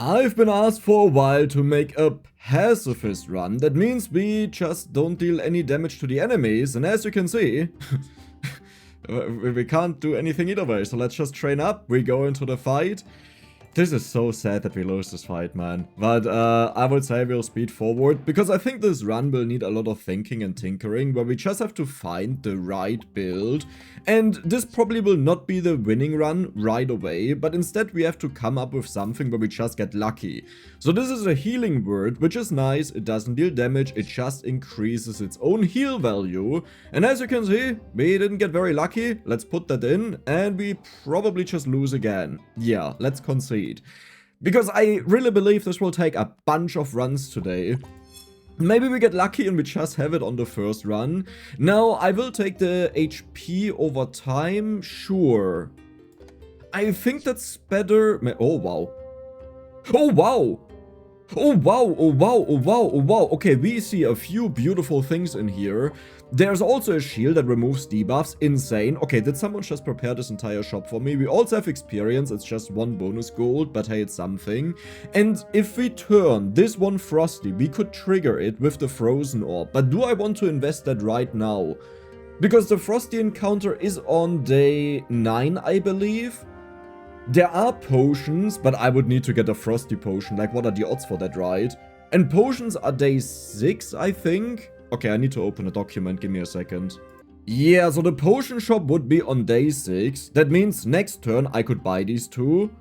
I've been asked for a while to make a pacifist run. That means we just don't deal any damage to the enemies, and as you can see, we can't do anything either way, so let's just train up, we go into the fight. This is so sad that we lose this fight, man. But I would say we'll speed forward, because I think this run will need a lot of thinking and tinkering, where we just have to find the right build. And this probably will not be the winning run right away, but instead we have to come up with something where we just get lucky. So this is a healing word, which is nice. It doesn't deal damage, it just increases its own heal value. And as you can see, we didn't get very lucky. Let's put that in, and we probably just lose again. Yeah, let's concede. Because I really believe this will take a bunch of runs today. Maybe we get lucky and we just have it on the first run. Now, I will take the HP over time, sure. I think that's better. Oh, wow. Oh, wow. Oh, wow, oh, wow, oh, wow, oh, wow. Okay, we see a few beautiful things in here. There's also a shield that removes debuffs. Insane. Okay, did someone just prepare this entire shop for me? We also have experience. It's just 1 bonus gold, but hey, it's something. And if we turn this one frosty, we could trigger it with the frozen orb. But do I want to invest that right now? Because the frosty encounter is on day 9, I believe. There are potions, but I would need to get a frosty potion. Like, what are the odds for that, right? And potions are day 6, I think. Okay, I need to open a document. Give me a second. Yeah, so the potion shop would be on day 6. That means next turn I could buy these two.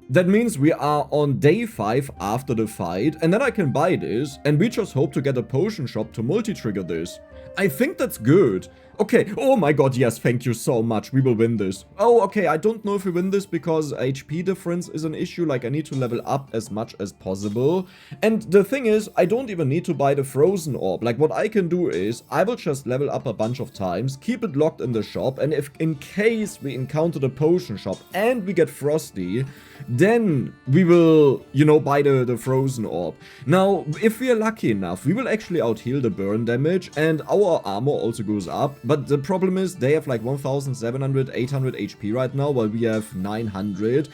That means we are on day 5 after the fight. And then I can buy this. And we just hope to get a potion shop to multi-trigger this. I think that's good. Okay, oh my god, yes, thank you so much, we will win this. Oh, okay, I don't know if we win this because HP difference is an issue, like I need to level up as much as possible. And the thing is, I don't even need to buy the frozen orb. Like, what I can do is, I will just level up a bunch of times, keep it locked in the shop, and if in case we encounter the potion shop and we get frosty, then we will, you know, buy the frozen orb. Now, if we are lucky enough, we will actually out-heal the burn damage, and our armor also goes up. But the problem is, they have like 1700, 800 HP right now, while we have 900.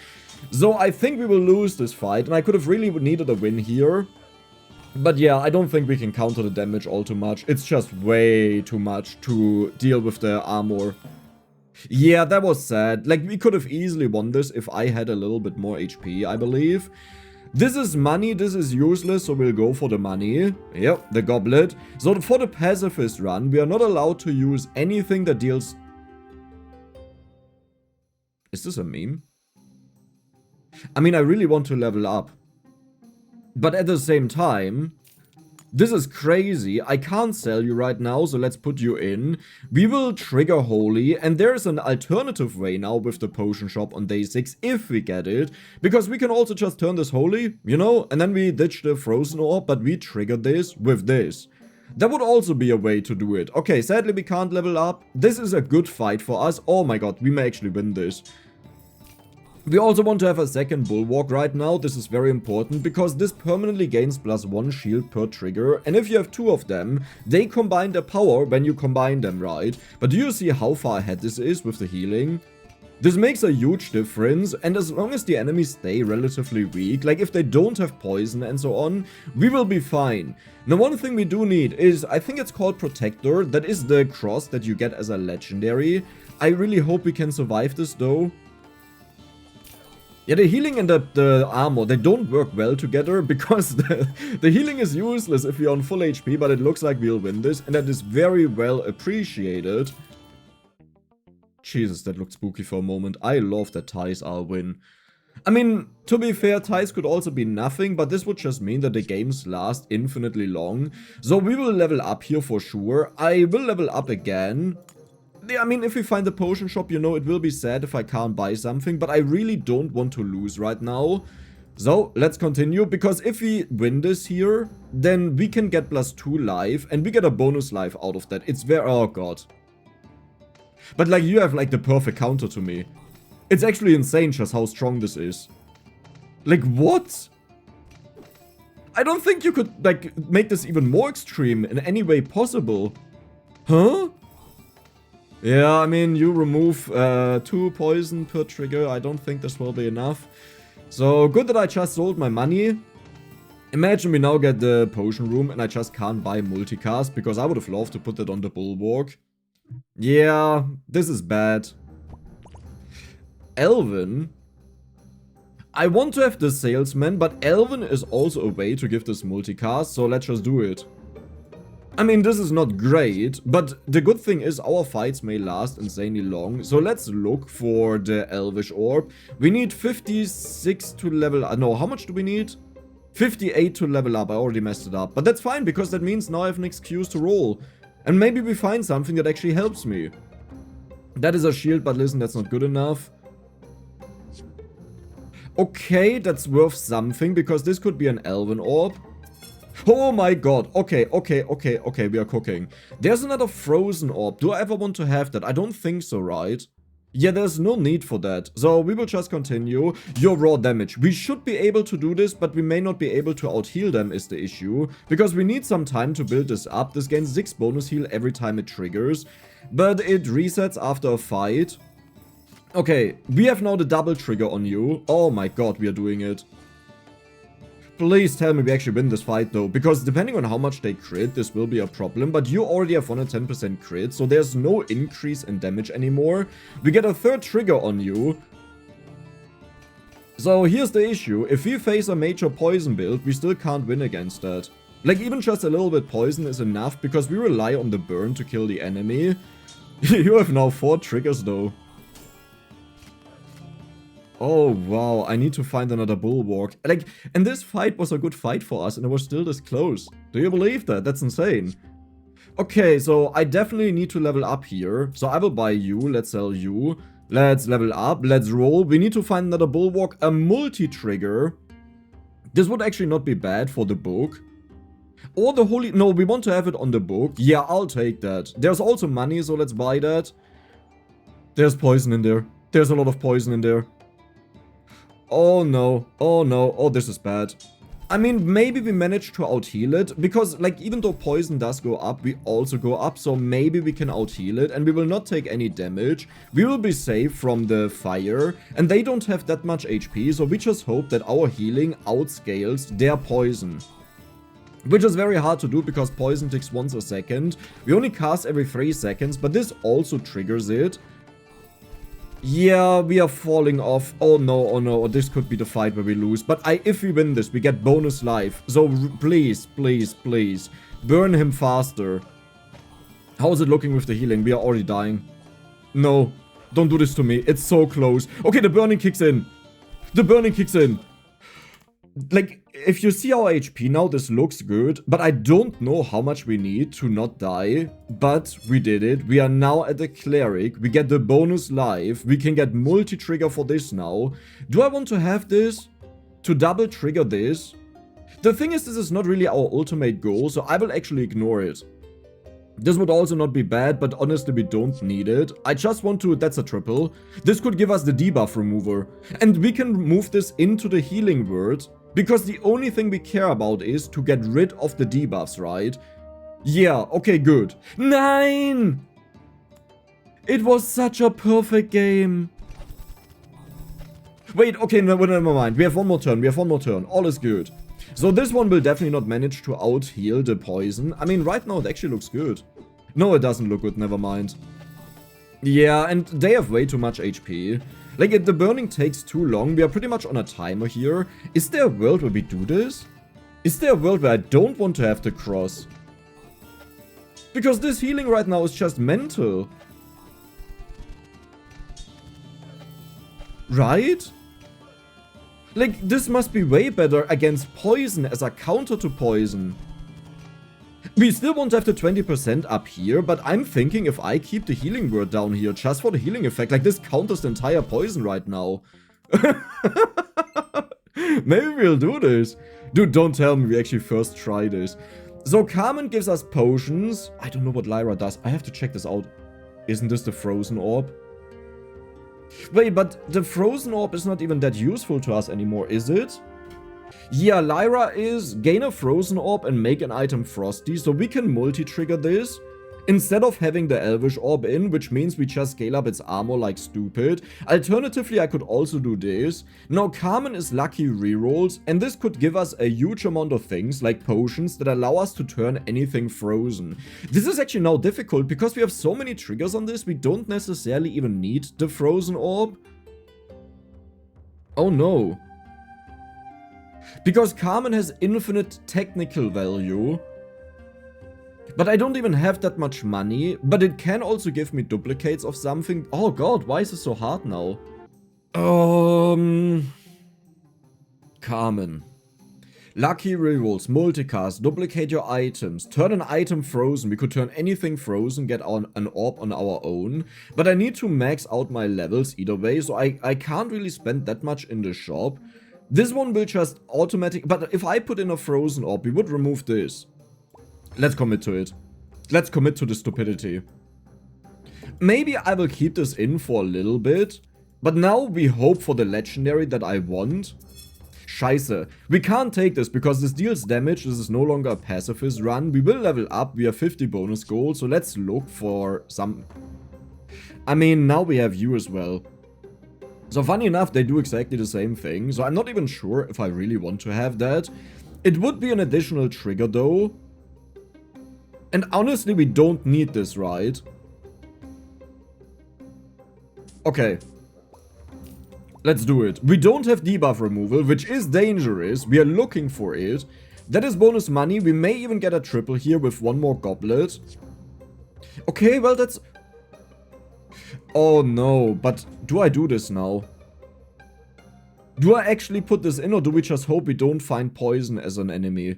So I think we will lose this fight, and I could have really needed a win here. But yeah, I don't think we can counter the damage all too much. It's just way too much to deal with the armor. Yeah, that was sad. Like, we could have easily won this if I had a little bit more HP, I believe. This is money, this is useless, so we'll go for the money. Yep, the goblet. So for the pacifist run, we are not allowed to use anything that deals... Is this a meme? I mean, I really want to level up. But at the same time... This is crazy. I can't sell you right now, so let's put you in. We will trigger Holy, and there's an alternative way now with the potion shop on day 6, if we get it. Because we can also just turn this Holy, you know, and then we ditch the frozen orb, but we trigger this with this. That would also be a way to do it. Okay, sadly we can't level up. This is a good fight for us. Oh my god, we may actually win this. We also want to have a second bulwark right now. This is very important because this permanently gains +1 shield per trigger, and if you have 2 of them, they combine their power when you combine them, right? But do you see how far ahead this is with the healing? This makes a huge difference, and as long as the enemies stay relatively weak, like if they don't have poison and so on, we will be fine. Now, one thing we do need is, I think it's called Protector. That is the cross that you get as a legendary. I really hope we can survive this though. Yeah, the healing and the armor, they don't work well together because the healing is useless if you're on full HP, but it looks like we'll win this, and that is very well appreciated. Jesus, that looked spooky for a moment. I love that ties are a win. I mean, to be fair, ties could also be nothing, but this would just mean that the games last infinitely long. So we will level up here for sure. I will level up again. I mean, if we find the potion shop, you know, it will be sad if I can't buy something, but I really don't want to lose right now. So, let's continue, because if we win this here, then we can get +2 life, and we get a bonus life out of that. It's very... Oh, god. But, like, you have, like, the perfect counter to me. It's actually insane just how strong this is. Like, what? I don't think you could, like, make this even more extreme in any way possible. Huh? Yeah, I mean, you remove 2 poison per trigger. I don't think this will be enough. So, good that I just sold my money. Imagine we now get the potion room and I just can't buy multicast because I would have loved to put that on the bulwark. Yeah, this is bad. Elven. I want to have the salesman, but Elven is also a way to give this multicast, so let's just do it. I mean, this is not great, but the good thing is our fights may last insanely long, so let's look for the Elvish Orb. We need 56 to level up. No, how much do we need? 58 to level up. I already messed it up, but that's fine because that means now I have an excuse to roll. And maybe we find something that actually helps me. That is a shield, but listen, that's not good enough. Okay, that's worth something, because this could be an Elven Orb. Oh my god, okay, we are cooking. There's another Frozen Orb. Do I ever want to have that? I don't think so, right? Yeah, there's no need for that. So we will just continue. Your raw damage. We should be able to do this, but we may not be able to out-heal them is the issue. Because we need some time to build this up. This gains 6 bonus heal every time it triggers. But it resets after a fight. Okay, we have now the double trigger on you. Oh my god, we are doing it. Please tell me we actually win this fight though, because depending on how much they crit, this will be a problem, but you already have 110% crit, so there's no increase in damage anymore. We get a third trigger on you. So here's the issue, if we face a major poison build, we still can't win against that. Like even just a little bit poison is enough, because we rely on the burn to kill the enemy. You have now 4 triggers though. Oh wow, I need to find another bulwark. Like, and this fight was a good fight for us and it was still this close. Do you believe that? That's insane. Okay, so I definitely need to level up here. So I will buy you, let's sell you. Let's level up, let's roll. We need to find another bulwark, a multi-trigger. This would actually not be bad for the book. Or the holy, no, we want to have it on the book. Yeah, I'll take that. There's also money, so let's buy that. There's poison in there. There's a lot of poison in there. Oh no, oh this is bad. I mean, maybe we managed to out-heal it, because like even though poison does go up, we also go up, so maybe we can out-heal it and we will not take any damage. We will be safe from the fire, and they don't have that much HP, so we just hope that our healing outscales their poison. Which is very hard to do because poison ticks once a second. We only cast every 3 seconds, but this also triggers it. Yeah, we are falling off. Oh no, this could be the fight where we lose. But if we win this, we get bonus life. So please, please, please, burn him faster. How is it looking with the healing? We are already dying. No, don't do this to me. It's so close. Okay, the burning kicks in. The burning kicks in. Like, if you see our HP now, this looks good, but I don't know how much we need to not die, but we did it. We are now at the cleric, we get the bonus life, we can get multi-trigger for this now. Do I want to have this to double trigger this? The thing is, this is not really our ultimate goal, so I will actually ignore it. This would also not be bad, but honestly we don't need it. I just want to, that's a triple. This could give us the debuff remover, and we can move this into the healing word. Because the only thing we care about is to get rid of the debuffs, right? Yeah, okay, good. 9! It was such a perfect game. Wait, okay, no, never mind. We have one more turn, All is good. So this one will definitely not manage to out-heal the poison. I mean, right now it actually looks good. No, it doesn't look good, never mind. Yeah, and they have way too much HP. Like, if the burning takes too long, we are pretty much on a timer here. Is there a world where we do this? Is there a world where I don't want to have the cross? Because this healing right now is just mental. Right? Like, this must be way better against poison as a counter to poison. We still won't have the 20% up here, but I'm thinking if I keep the healing word down here just for the healing effect, like this counters the entire poison right now. Maybe we'll do this. Dude, don't tell me we actually first try this. So Carmen gives us potions. I don't know what Lyra does. I have to check this out. Isn't this the frozen orb? Wait, but the frozen orb is not even that useful to us anymore, is it? Yeah, Lyra is gain a frozen orb and make an item frosty, so we can multi-trigger this. Instead of having the Elvish Orb in, which means we just scale up its armor like stupid. Alternatively, I could also do this. Now, Carmen is lucky rerolls, and this could give us a huge amount of things, like potions, that allow us to turn anything frozen. This is actually now difficult, because we have so many triggers on this, we don't necessarily even need the Frozen Orb. Oh no. Because Carmen has infinite technical value. But I don't even have that much money, but it can also give me duplicates of something. Oh god, why is it so hard now? Carmen. Lucky rerolls, multicast, duplicate your items, turn an item frozen. We could turn anything frozen, get an orb on our own. But I need to max out my levels either way, so I can't really spend that much in the shop. This one will just automatic, but if I put in a frozen orb, we would remove this. Let's commit to it. Let's commit to the stupidity. Maybe I will keep this in for a little bit. But now we hope for the legendary that I want. Scheiße. We can't take this because this deals damage. This is no longer a pacifist run. We will level up. We have 50 bonus gold. So let's look for some... I mean, now we have you as well. So funny enough, they do exactly the same thing. So I'm not even sure if I really want to have that. It would be an additional trigger though. And honestly, we don't need this, right? Okay. Let's do it. We don't have debuff removal, which is dangerous. We are looking for it. That is bonus money. We may even get a triple here with one more goblet. Okay, well, that's... Oh, no. But do I do this now? Do I actually put this in, or do we just hope we don't find poison as an enemy?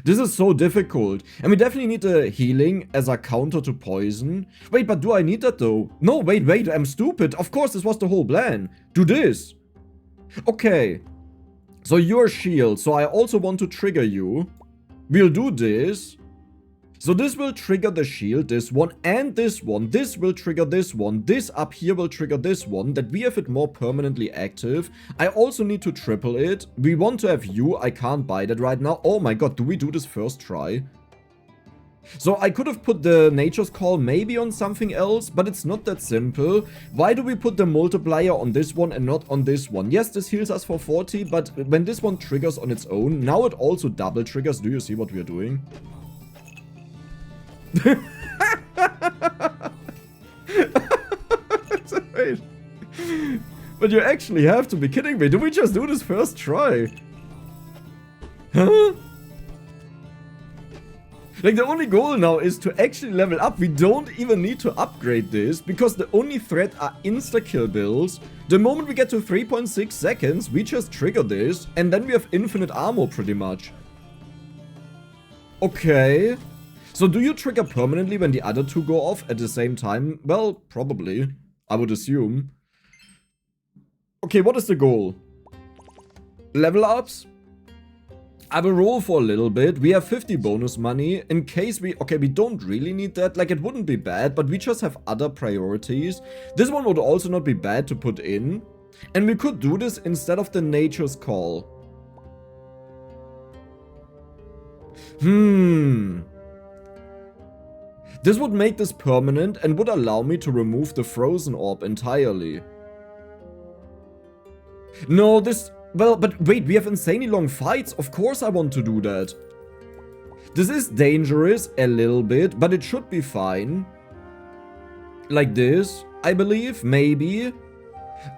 This is so difficult. And we definitely need the healing as a counter to poison. Wait, but do I need that though? No, wait, I'm stupid. Of course, this was the whole plan. Do this. Okay. So you're shield. So I also want to trigger you. We'll do this. So this will trigger the shield, this one, and this one. This will trigger this one. This up here will trigger this one. That we have it more permanently active. I also need to triple it. We want to have you. I can't buy that right now. Oh my god, do we do this first try? So I could have put the Nature's Call maybe on something else, but it's not that simple. Why do we put the multiplier on this one and not on this one? Yes, this heals us for 40, but when this one triggers on its own, now it also double triggers. Do you see what we are doing? Wait. But you actually have to be kidding me. Do we just do this first try? Huh? Like, the only goal now is to actually level up. We don't even need to upgrade this, because the only threat are insta-kill builds. The moment we get to 3.6 seconds, we just trigger this, and then we have infinite armor pretty much. Okay. So do you trigger permanently when the other two go off at the same time? Well, probably. I would assume. Okay, what is the goal? Level ups? I will roll for a little bit. We have 50 bonus money in case we... Okay, we don't really need that. Like, it wouldn't be bad, but we just have other priorities. This one would also not be bad to put in. And we could do this instead of the Nature's Call. This would make this permanent and would allow me to remove the Frozen Orb entirely. No, this... Well, but wait, we have insanely long fights. Of course I want to do that. This is dangerous a little bit, but it should be fine. Like this, I believe, maybe.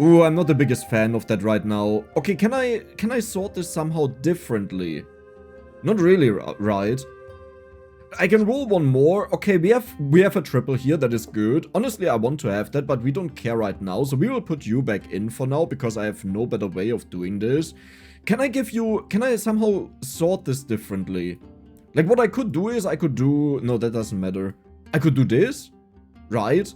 Ooh, I'm not the biggest fan of that right now. Okay, can I sort this somehow differently? Not really, right? I can roll one more. Okay, we have a triple here. That is good. Honestly, I want to have that, but we don't care right now. So we will put you back in for now because I have no better way of doing this. Can I somehow sort this differently? Like, what I could do is I could do... No, that doesn't matter. I could do this, right?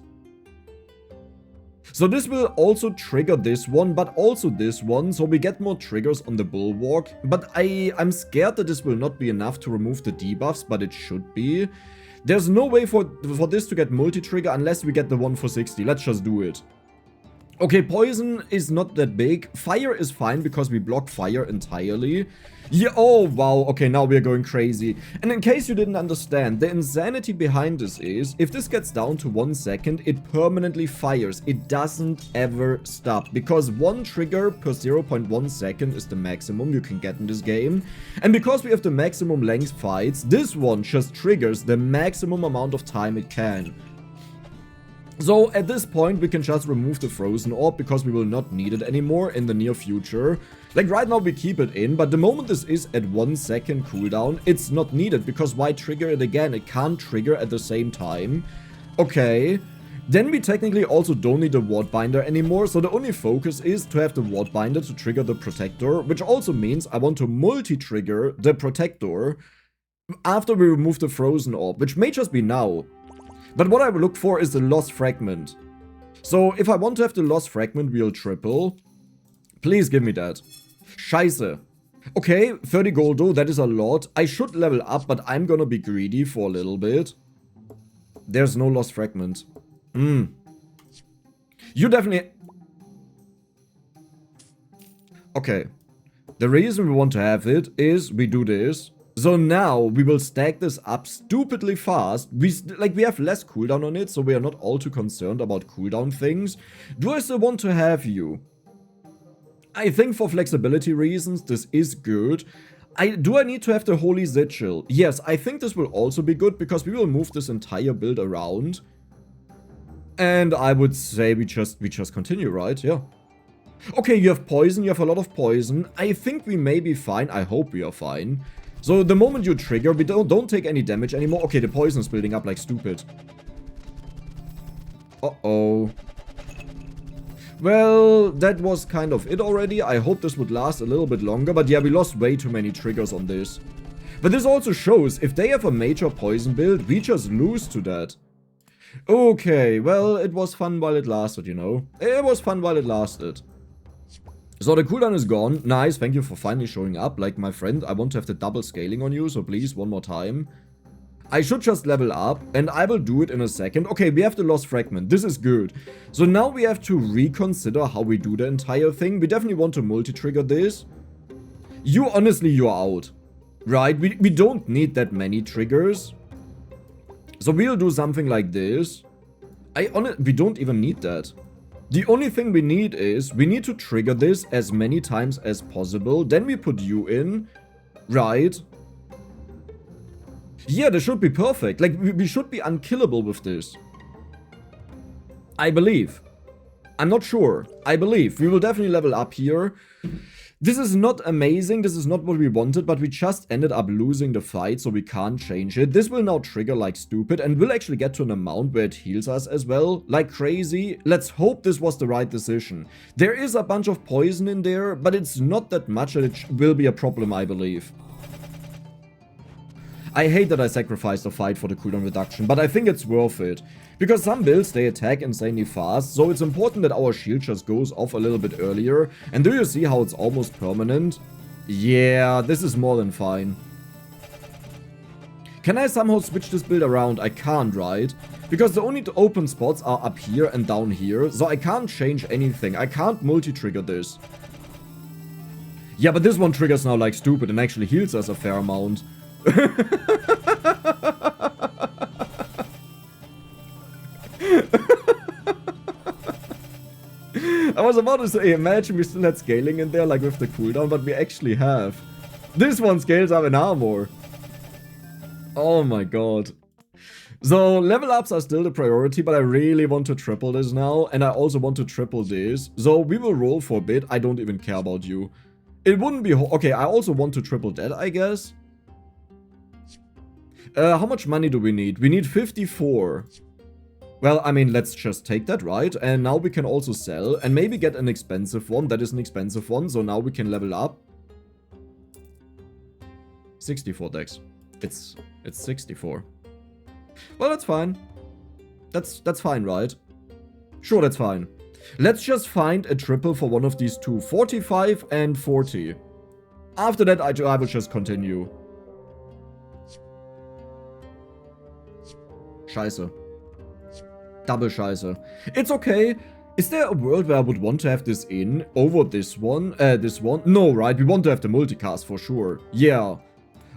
So this will also trigger this one, but also this one, so we get more triggers on the bulwark. But I'm scared that this will not be enough to remove the debuffs, but it should be. There's no way for this to get multi-trigger unless we get the one for 60. Let's just do it. Okay, poison is not that big. Fire is fine because we block fire entirely. Yeah, oh wow, okay, now we're going crazy. And in case you didn't understand, the insanity behind this is, if this gets down to 1 second, it permanently fires. It doesn't ever stop, because 1 trigger per 0.1 second is the maximum you can get in this game. And because we have the maximum length fights, this one just triggers the maximum amount of time it can. So at this point we can just remove the frozen orb because we will not need it anymore in the near future. Like right now we keep it in, but the moment this is at 1 second cooldown, it's not needed because why trigger it again? It can't trigger at the same time. Okay. Then we technically also don't need the ward binder anymore, so the only focus is to have the ward binder to trigger the protector, which also means I want to multi-trigger the protector after we remove the frozen orb, which may just be now. But what I will look for is the lost fragment. So if I want to have the lost fragment, we'll triple. Please give me that. Scheiße. Okay, 30 gold though, that is a lot. I should level up, but I'm gonna be greedy for a little bit. There's no lost fragment. You definitely... Okay. The reason we want to have it is we do this. So now we will stack this up stupidly fast. We have less cooldown on it, so we are not all too concerned about cooldown things. Do I still want to have you? I think for flexibility reasons this is good. Do I need to have the Holy Sigil? Yes, I think this will also be good because we will move this entire build around. And I would say we just continue, right? Yeah. Okay, you have poison, you have a lot of poison. I think we may be fine. I hope we are fine. So the moment you trigger, we don't take any damage anymore. Okay, the poison is building up like stupid. Uh-oh. Well, that was kind of it already. I hope this would last a little bit longer. But yeah, we lost way too many triggers on this. But this also shows, if they have a major poison build, we just lose to that. Okay, well, it was fun while it lasted, you know. It was fun while it lasted. So the cooldown is gone. Nice, thank you for finally showing up. Like my friend, I want to have the double scaling on you, so please, one more time. I should just level up, and I will do it in a second. Okay, we have the lost fragment. This is good. So now we have to reconsider how we do the entire thing. We definitely want to multi-trigger this. Honestly, you're out. Right? We don't need that many triggers. So we'll do something like this. We don't even need that. The only thing we need is, we need to trigger this as many times as possible. Then we put you in. Right. Yeah, this should be perfect. Like, we should be unkillable with this. I believe. I'm not sure. I believe. We will definitely level up here. This is not amazing, this is not what we wanted, but we just ended up losing the fight, so we can't change it. This will now trigger like stupid, and we'll actually get to an amount where it heals us as well, like crazy. Let's hope this was the right decision. There is a bunch of poison in there, but it's not that much that it will be a problem, I believe. I hate that I sacrificed the fight for the cooldown reduction, but I think it's worth it. Because some builds, they attack insanely fast, so it's important that our shield just goes off a little bit earlier. And do you see how it's almost permanent? Yeah, this is more than fine. Can I somehow switch this build around? I can't, right? Because the only open spots are up here and down here, so I can't change anything. I can't multi-trigger this. Yeah, but this one triggers now like stupid and actually heals us a fair amount. I was about to say, imagine we still had scaling in there, like with the cooldown, but we actually have. This one scales up in armor. Oh my god. So, level ups are still the priority, but I really want to triple this now, and I also want to triple this. So, we will roll for a bit. I don't even care about you. It wouldn't be... Okay, I also want to triple that, I guess. How much money do we need? We need 54. Well, I mean, let's just take that, right? And now we can also sell and maybe get an expensive one. That is an expensive one, so now we can level up. 64 dex. It's 64. Well, that's fine. That's fine, right? Sure, that's fine. Let's just find a triple for one of these two. 45 and 40. After that, I will just continue. Scheiße. Double Scheiße. It's okay. Is there a world where I would want to have this in over this one? No, right? We want to have the multicast for sure. Yeah.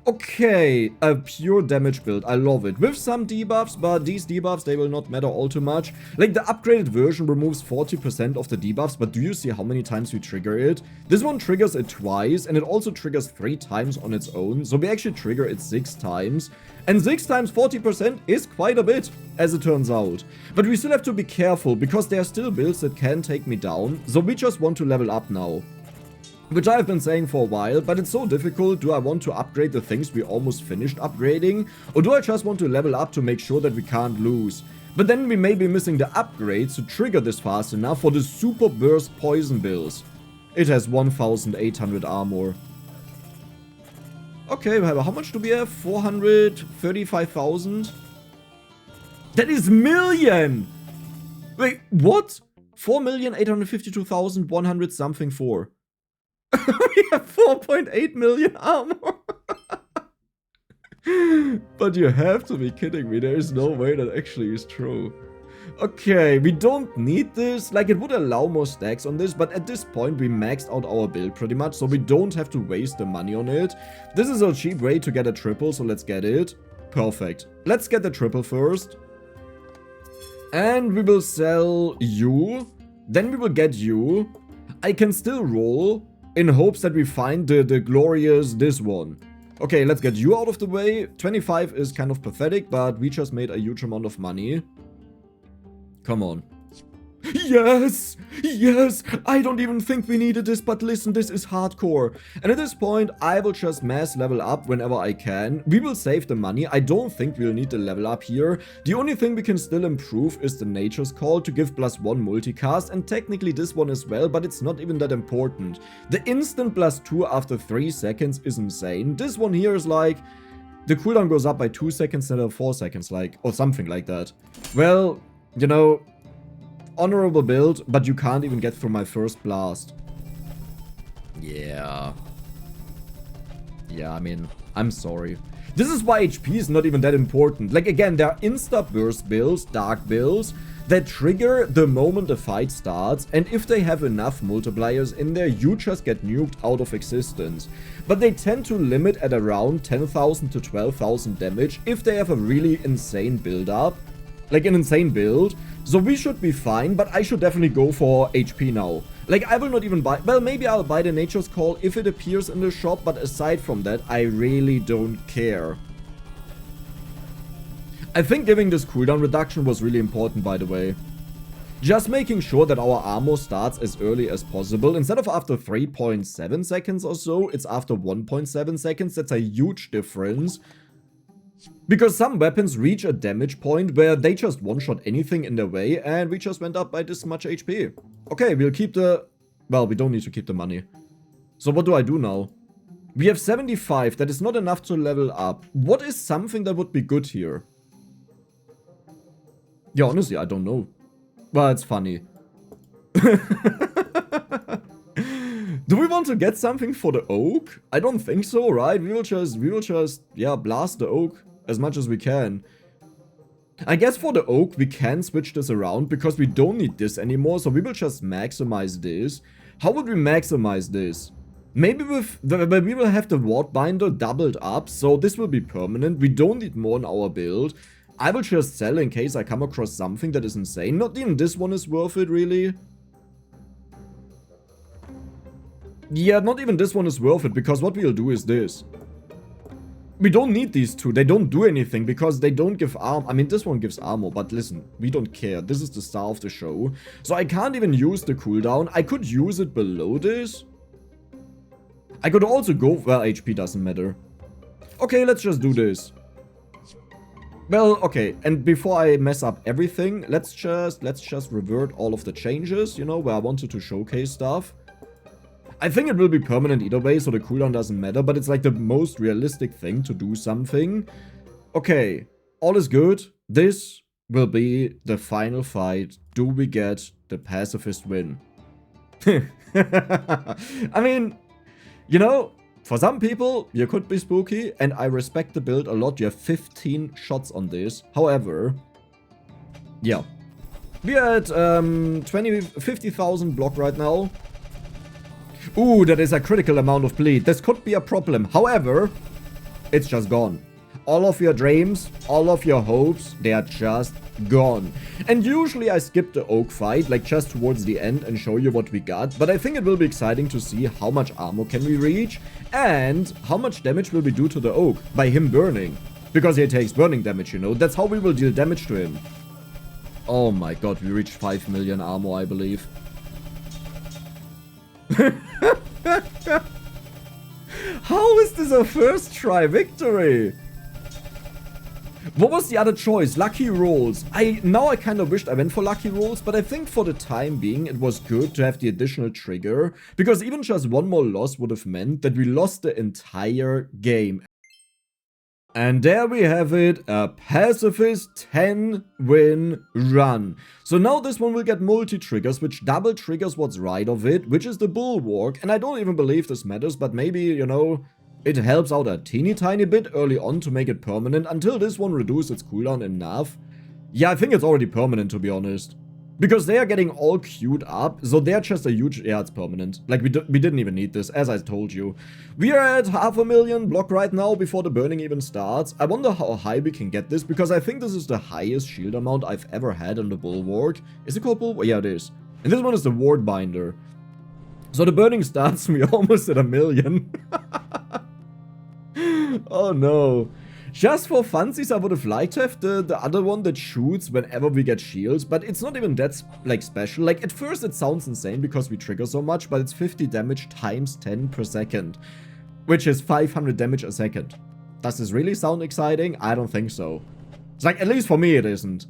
Okay, a pure damage build. I love it. With some debuffs, but these debuffs, they will not matter all too much. Like, the upgraded version removes 40% of the debuffs, but do you see how many times we trigger it? This one triggers it twice, and it also triggers 3 times on its own. So we actually trigger it 6 times. And 6 times 40% is quite a bit, as it turns out. But we still have to be careful, because there are still builds that can take me down. So we just want to level up now. Which I've been saying for a while, but it's so difficult. Do I want to upgrade the things we almost finished upgrading? Or do I just want to level up to make sure that we can't lose? But then we may be missing the upgrades to trigger this fast enough for the super burst poison builds. It has 1800 armor. Okay, how much do we have? 435,000? That is million! Wait, what? 4,852,100 something for. We have 4.8 million armor. But you have to be kidding me. There is no way that actually is true. Okay, we don't need this. Like, it would allow more stacks on this, but at this point we maxed out our build pretty much, so we don't have to waste the money on it. This is a cheap way to get a triple, so let's get it. Perfect. Let's get the triple first. And we will sell you. Then we will get you. I can still roll in hopes that we find the glorious this one. Okay, let's get you out of the way. 25 is kind of pathetic, but we just made a huge amount of money. Come on. Yes! Yes! I don't even think we needed this, but listen, this is hardcore. And at this point, I will just mass level up whenever I can. We will save the money. I don't think we'll need the level up here. The only thing we can still improve is the Nature's Call to give +1 multicast, and technically this one as well, but it's not even that important. The instant +2 after 3 seconds is insane. This one here is like, the cooldown goes up by 2 seconds instead of 4 seconds, like, or something like that. Well, you know, honorable build, but you can't even get through my first blast. Yeah. Yeah, I mean, I'm sorry. This is why HP is not even that important. Like, again, there are insta-burst builds, dark builds, that trigger the moment the fight starts, and if they have enough multipliers in there, you just get nuked out of existence. But they tend to limit at around 10,000 to 12,000 damage if they have a really insane build-up. Like an insane build. So we should be fine, but I should definitely go for HP now. Like, I will not even buy... Well, maybe I'll buy the Nature's Call if it appears in the shop, but aside from that, I really don't care. I think giving this cooldown reduction was really important, by the way. Just making sure that our armor starts as early as possible. Instead of after 3.7 seconds or so, it's after 1.7 seconds. That's a huge difference. Because some weapons reach a damage point where they just one-shot anything in their way, and we just went up by this much HP. Okay, we'll keep the... Well, we don't need to keep the money. So what do I do now? We have 75, that is not enough to level up. What is something that would be good here? Yeah, honestly, I don't know. Well, it's funny. Do we want to get something for the oak? I don't think so, right? We will just, yeah, blast the oak as much as we can. I guess for the oak, we can switch this around because we don't need this anymore, so we will just maximize this. How would we maximize this? Maybe with we will have the ward binder doubled up, so this will be permanent. We don't need more in our build. I will just sell in case I come across something that is insane. Not even this one is worth it, really. Yeah, not even this one is worth it, because what we'll do is this. We don't need these two. They don't do anything because they don't give armor. I mean, this one gives armor, but listen, we don't care. This is the star of the show. So I can't even use the cooldown. I could use it below this. I could also go... Well, HP doesn't matter. Okay, let's just do this. Well, okay, and before I mess up everything, let's just revert all of the changes, you know, where I wanted to showcase stuff. I think it will be permanent either way, so the cooldown doesn't matter, but it's like the most realistic thing to do something. Okay, all is good. This will be the final fight. Do we get the pacifist win? I mean, you know, for some people, you could be spooky, and I respect the build a lot. You have 15 shots on this. However, yeah. We are at 50,000 block right now. Ooh, that is a critical amount of bleed. This could be a problem. However, it's just gone. All of your dreams, all of your hopes, they are just gone. And usually I skip the Oak fight, like just towards the end and show you what we got. But I think it will be exciting to see how much armor can we reach and how much damage will we do to the Oak by him burning. Because he takes burning damage, you know. That's how we will deal damage to him. Oh my god, we reached 5 million armor, I believe. How is this a first try victory? What was the other choice? Lucky rolls. Now I kind of wished I went for lucky rolls, but I think for the time being it was good to have the additional trigger, because even just one more loss would have meant that we lost the entire game. And there we have it, a Pacifist 10-win run. So now this one will get multi-triggers, which double triggers what's right of it, which is the Bulwark. And I don't even believe this matters, but maybe, you know, it helps out a teeny tiny bit early on to make it permanent until this one reduces its cooldown enough. Yeah, I think it's already permanent, to be honest. Because they are getting all queued up, so they're just a huge... Yeah, it's permanent. Like, we didn't even need this, as I told you. We are at 500,000 block right now before the burning even starts. I wonder how high we can get this, because I think this is the highest shield amount I've ever had on the Bulwark. Is it called Bulwark? Yeah, it is. And this one is the Ward Binder. So the burning starts, we're almost at 1 million. Oh no. Just for funsies, I would have liked to have the other one that shoots whenever we get shields, but it's not even that, like, special. Like, at first it sounds insane because we trigger so much, but it's 50 damage times 10 per second, which is 500 damage a second. Does this really sound exciting? I don't think so. It's like, at least for me it isn't.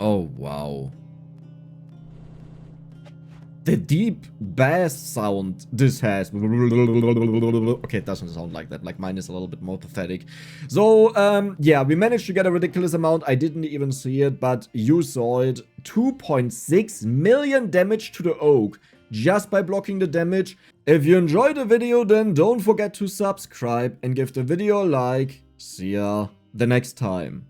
Oh, wow. The deep bass sound this has. Okay, it doesn't sound like that. Like, mine is a little bit more pathetic. So, yeah, we managed to get a ridiculous amount. I didn't even see it, but you saw it. 2.6 million damage to the Oak just by blocking the damage. If you enjoyed the video, then don't forget to subscribe and give the video a like. See ya the next time.